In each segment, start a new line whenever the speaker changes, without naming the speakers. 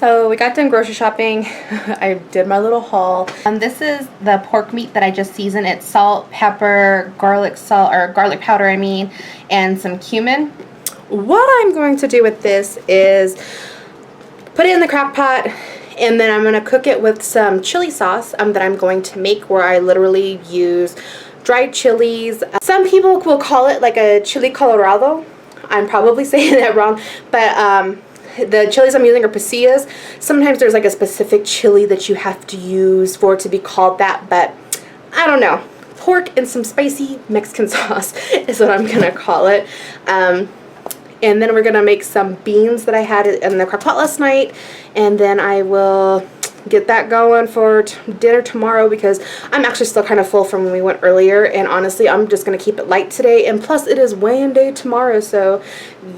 So we got done grocery shopping. I did my little haul. This is the pork meat that I just seasoned. It's salt, pepper, garlic salt, or garlic powder I mean, and some cumin. What I'm going to do with this is put it in the crock pot, and then I'm going to cook it with some chili sauce that I'm going to make, where I literally use dried chilies. Some people will call it like a chili colorado. I'm probably saying that wrong, but the chilies I'm using are pasillas. Sometimes there's like a specific chili that you have to use for it to be called that, but I don't know. Pork and some spicy Mexican sauce is what I'm gonna call it. And then we're gonna make some beans that I had in the crock pot last night, and then I will get that going for dinner tomorrow, because I'm actually still kind of full from when we went earlier, and honestly I'm just gonna keep it light today, and plus it is weigh-in day tomorrow, so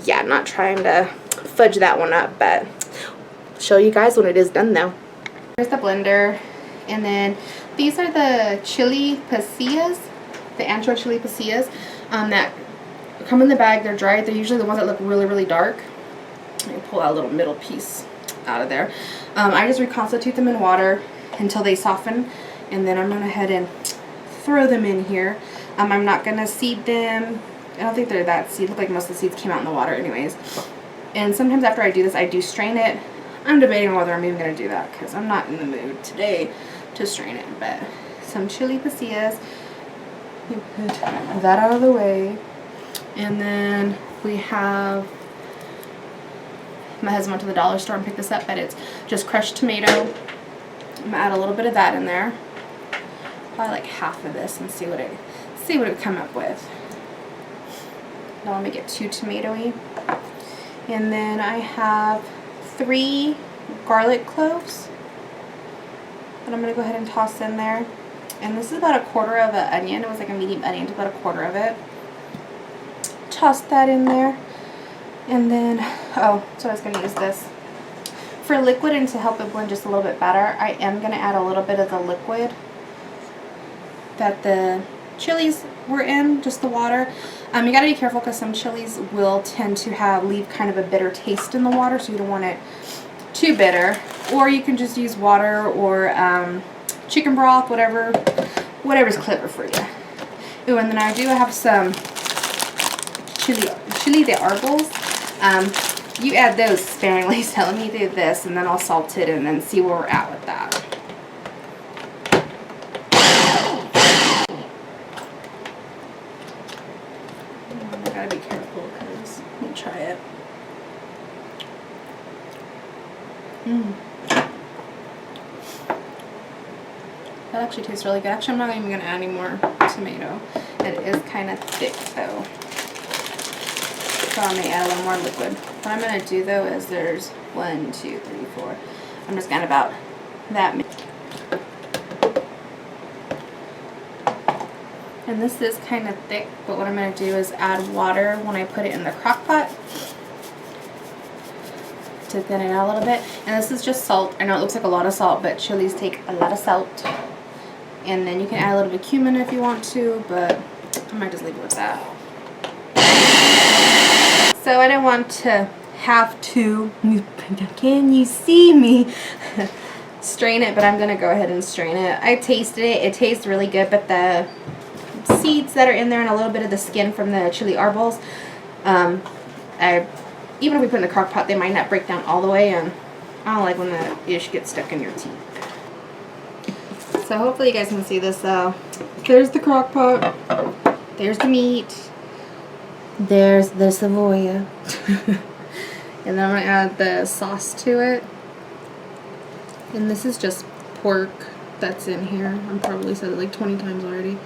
yeah, I'm not trying to fudge that one up, but I'll show you guys when it is done though. Here's the blender, and then these are the chili pasillas, the ancho chili pasillas that come in the bag. They're dried. They're usually the ones that look really, really dark. Let me pull out a little middle piece out of there. I just reconstitute them in water until they soften, and then I'm going to head and throw them in here. I'm not going to seed them. I don't think they're that seed. Look like most of the seeds came out in the water anyways. And sometimes after I do this, I do strain it. I'm debating on whether I'm even going to do that, because I'm not in the mood today to strain it. But some chili pasillas. You put that out of the way. And then we have, my husband went to the dollar store and picked this up, but it's just crushed tomato. I'm going to add a little bit of that in there. Probably like half of this, and see what it would come up with. Don't want to make it too tomatoey. And then I have 3 garlic cloves that I'm going to go ahead and toss in there. And this is about a quarter of an onion. It was like a medium onion, about a quarter of it. Toss that in there. And then, oh, so I was going to use this. For liquid and to help it blend just a little bit better, I am going to add a little bit of the liquid that the chilies were in, just the water. You got to be careful, because some chilies will tend to leave kind of a bitter taste in the water, so you don't want it too bitter. Or you can just use water or chicken broth, whatever's clever for you. Ooh, and then I do have some chili de arbos. You add those sparingly, so let me do this, and then I'll salt it, and then see where we're at with that. I gotta be careful, because let me try it. That actually tastes really good. Actually, I'm not even gonna add any more tomato. It is kind of thick though, so I may add a little more liquid. What I'm gonna do though is there's 1, 2, 3, 4. I'm just gonna about that many. And this is kind of thick, but what I'm going to do is add water when I put it in the crock pot to thin it out a little bit. And this is just salt. I know it looks like a lot of salt, but chilies take a lot of salt. And then you can add a little bit of cumin if you want to, but I might just leave it with that. So I didn't want to have to, can you see me? Strain it, but I'm going to go ahead and strain it. I tasted it. It tastes really good, but the seeds that are in there and a little bit of the skin from the chili arbos, even if we put in the crock pot, they might not break down all the way, and I don't like when the ish gets stuck in your teeth. So hopefully you guys can see this though. There's the crock pot, there's the meat, there's the cebolla, and then I'm going to add the sauce to it. And this is just pork that's in here. I'm probably said it like 20 times already.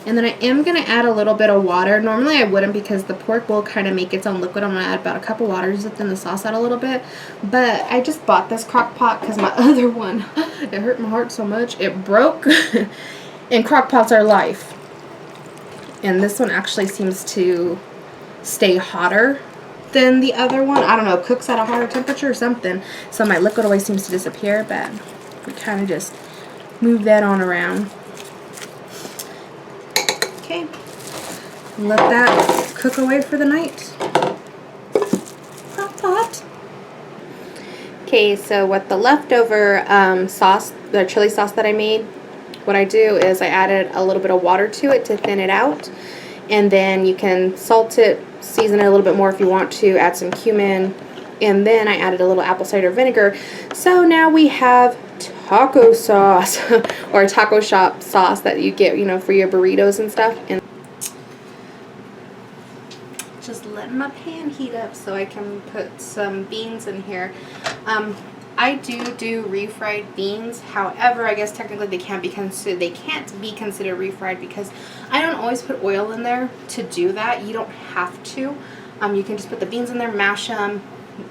And then I am going to add a little bit of water. Normally I wouldn't, because the pork will kind of make its own liquid. I'm going to add about a cup of water just to thin the sauce out a little bit. But I just bought this crock pot because my other one, it hurt my heart so much. It broke. And crock pots are life. And this one actually seems to stay hotter than the other one. I don't know, cooks at a higher temperature or something. So my liquid always seems to disappear, but we kind of just move that on around. Okay, let that cook away for the night. Crock pot. Okay, so with the leftover sauce, the chili sauce that I made, what I do is I added a little bit of water to it to thin it out, and then you can salt it, season it a little bit more if you want to, add some cumin, and then I added a little apple cider vinegar. So now we have taco sauce or taco shop sauce that you get, you know, for your burritos and stuff. And just letting my pan heat up so I can put some beans in here. I do refried beans. However, I guess technically they can't be considered refried because I don't always put oil in there to do that. You don't have to. You can just put the beans in there, mash them,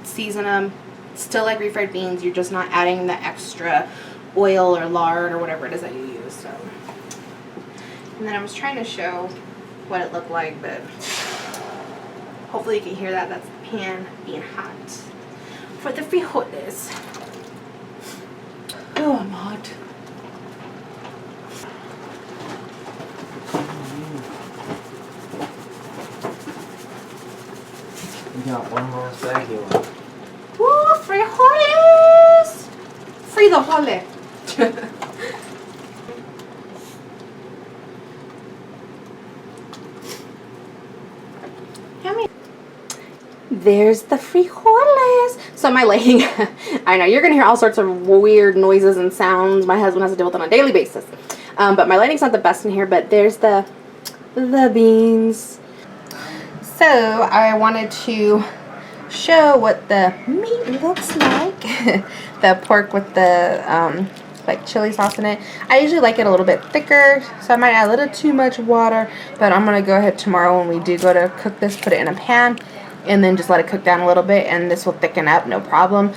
season them, still like refried beans. You're just not adding the extra oil or lard or whatever it is that you use. So, and then I was trying to show what it looked like, but hopefully you can hear that. That's the pan being hot for the frijoles. Oh, I'm hot.
We got one more baggie left.
Woo, frijoles! Free the hole. Yummy. There's the frijoles. So my lighting, I know you're gonna hear all sorts of weird noises and sounds. My husband has to deal with them on a daily basis. But my lighting's not the best in here. But there's the beans. So I wanted to show what the meat looks like. The pork with the like chili sauce in it. I usually like it a little bit thicker, so I might add a little too much water, but I'm gonna go ahead tomorrow when we do go to cook this, put it in a pan and then just let it cook down a little bit, and this will thicken up, no problem.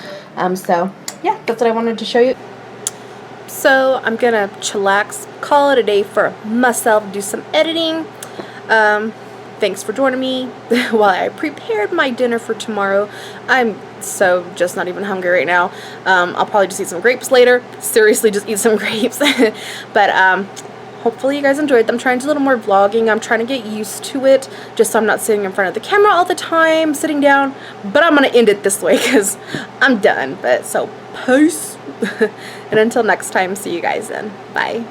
So yeah, that's what I wanted to show you. So I'm gonna chillax, call it a day for myself, do some editing. Thanks for joining me while I prepared my dinner for tomorrow. I'm so just not even hungry right now. I'll probably just eat some grapes later. Seriously, just eat some grapes. But hopefully you guys enjoyed them. I'm trying to do a little more vlogging. I'm trying to get used to it, just so I'm not sitting in front of the camera all the time, sitting down. But I'm gonna end it this way because I'm done. But so peace. And until next time, see you guys then. Bye.